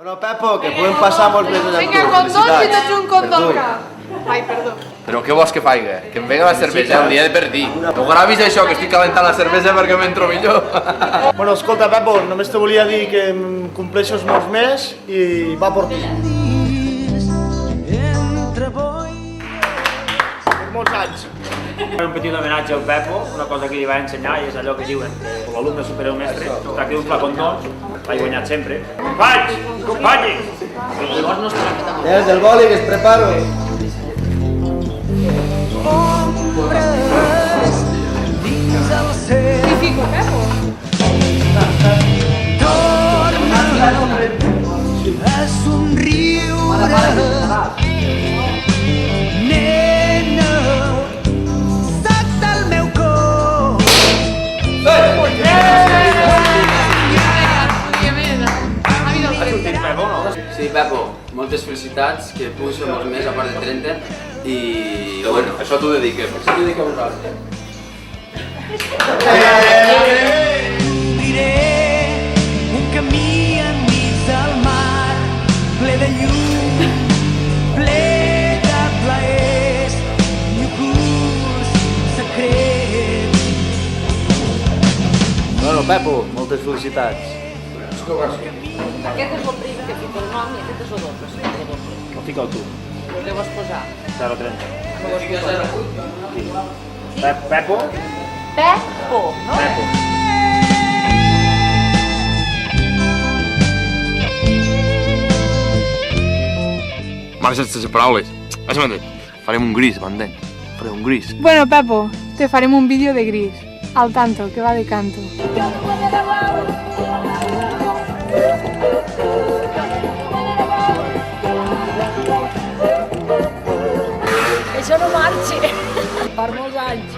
Bueno, Pepo, que podem passar molts mesos amb tu. Vinga, condons i tots un condó cap. Ai, perdó. Però què vols que faig? Que em venga la cervesa, un dia de per dir. No gravis això, que estic calentant la cervesa perquè m'entro millor. Bueno, escolta, Pepo, només te volia dir que em compleixos molts més i va per tu. Per molts anys. Un petit homenatge al Pepo, una cosa que li va ensenyar i és allò que diuen que l'alumne supera el mestre, es tracta d'un flacon d'ons, l'ha guanyat sempre. Companys! Companys! Des del boli que es preparo. Li fico, Pepo. A somriure, nena, saps del meu cor. Sí, Pepo, moltes felicitats, que puguis fer molts més a part de 30 i bueno, Això t'ho dediquem. això t'ho dic a vosaltres. Diré un camí enmig del mar, ple de llum, ple de plaers i ocults secrets. Bueno, Pepo, moltes felicitats. Aquest és el prim que fica el nom i aquest és el doble. No fica'l tu, Què vas posar? 0,30. No vas posar. Pepo? Pepo, no? Pepo. Marxa sense paraules. Farem un gris, m'entens? Farem un gris. Bueno, Pepo, te farem un vídeo de gris. Al tanto, que va de canto. Això no marxa. Per molts anys.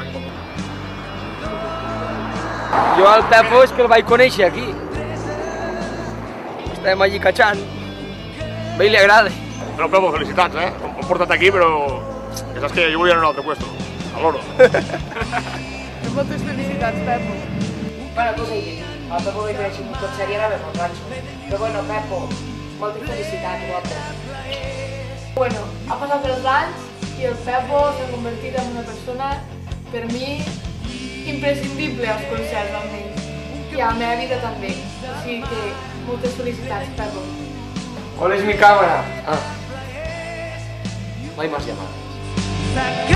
Jo al Pepo és que el vaig conèixer aquí. Estem allí catxant. A ell li agrada. Però Pepo, felicitats, M'ho portat aquí, però ja saps que jo volia anar a un altre puesto, a l'oro. Moltes felicitats, Pepo. Bueno, tu seguim. El Pepo li creixi un cotxe i anava molt ranxo. Però bueno, Pepo, moltes felicitats, guapo. Bueno, ha passat els anys i el Pepo s'ha convertit en una persona, per mi, imprescindible als concerts almenys. I a la meva vida també. O sigui que moltes felicitats, Pepo. ¿Cuál es mi cámara? Ah. No hay más llamadas.